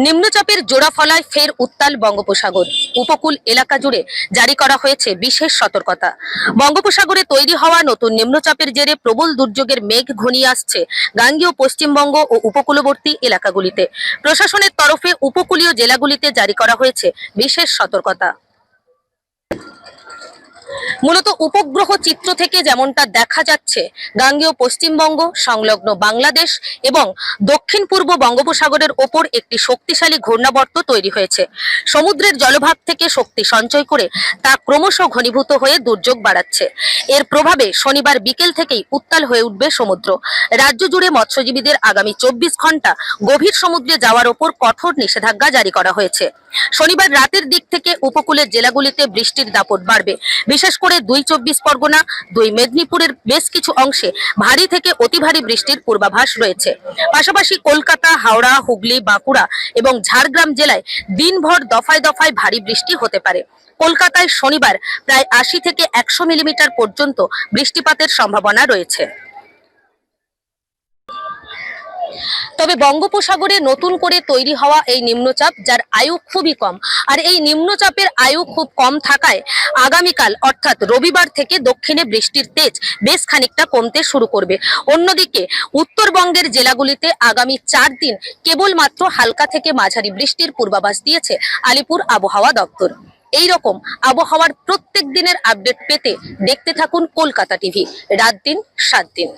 নিম্নচাপের জোড়া ফলায় ফের উত্তাল বঙ্গোপসাগর। উপকূল এলাকা জুড়ে জারি করা হয়েছে বিশেষ সতর্কতা। বঙ্গোপসাগরে তৈরি হওয়া নতুন নিম্নচাপের জেরে প্রবল দুর্যোগের মেঘ ঘনিয়ে আসছে গাঙ্গেয় পশ্চিমবঙ্গ ও উপকূলবর্তী এলাকাগুলিতে। প্রশাসনের তরফে উপকূলীয় জেলাগুলিতে জারি করা হয়েছে বিশেষ সতর্কতা। মূলত উপগ্রহ চিত্র থেকে যেমনটা দেখা যাচ্ছে, গাঙ্গেয় পশ্চিমবঙ্গ সংলগ্ন বাংলাদেশ এবং দক্ষিণ পূর্ব বঙ্গোপসাগরের ওপর একটি শক্তিশালী ঘূর্ণাবর্ত তৈরি হয়েছে। সমুদ্রের জলভাগ থেকে শক্তি সঞ্চয় করে তা ক্রমশ ঘনীভূত হয়ে দুর্যোগ বাড়াচ্ছে। এর প্রভাবে শনিবার বিকেল থেকেই উত্তাল হয়ে উঠবে সমুদ্র। রাজ্য জুড়ে মৎস্যজীবীদের আগামী 24 ঘন্টা গভীর সমুদ্রে যাওয়ার ওপর কঠোর নিষেধাজ্ঞা জারি করা হয়েছে। শনিবার রাতের দিক থেকে উপকূলের জেলাগুলিতে বৃষ্টির দাপট বাড়বে। বিশেষ করে 2 চব্বিশ পরগনা, 2 মেদিনীপুরের বেশ কিছু অংশে ভারী থেকে অতি ভারী বৃষ্টির পূর্বাভাস রয়েছে। পাশাপাশি কলকাতা, হাওড়া, হুগলি, বাঁকুড়া এবং ঝাড়গ্রাম জেলায় দিনভর দফায় দফায় ভারী বৃষ্টি হতে পারে। কলকাতায় শনিবার প্রায় 80 থেকে 100 মিলিমিটার পর্যন্ত বৃষ্টিপাতের সম্ভাবনা রয়েছে। তবে বঙ্গোপসাগরে নতুন করে তৈরি হওয়া এই নিম্নচাপ, যার আয়ু খুবই কম, আর এই নিম্নচাপের আয়ু খুব কম থাকায় আগামীকাল অর্থাৎ রবিবার থেকে দক্ষিণে বৃষ্টির তেজ বেশ খানিকটা কমতে শুরু করবে। অন্যদিকে উত্তরবঙ্গের জেলাগুলিতে আগামী 4 দিন কেবলমাত্র হালকা থেকে মাঝারি বৃষ্টির পূর্বাভাস দিয়েছে আলিপুর আবহাওয়া দপ্তর। এই রকম আবহাওয়ার প্রত্যেক দিনের আপডেট পেতে দেখতে থাকুন কলকাতা টিভি, রাত দিন 7 দিন।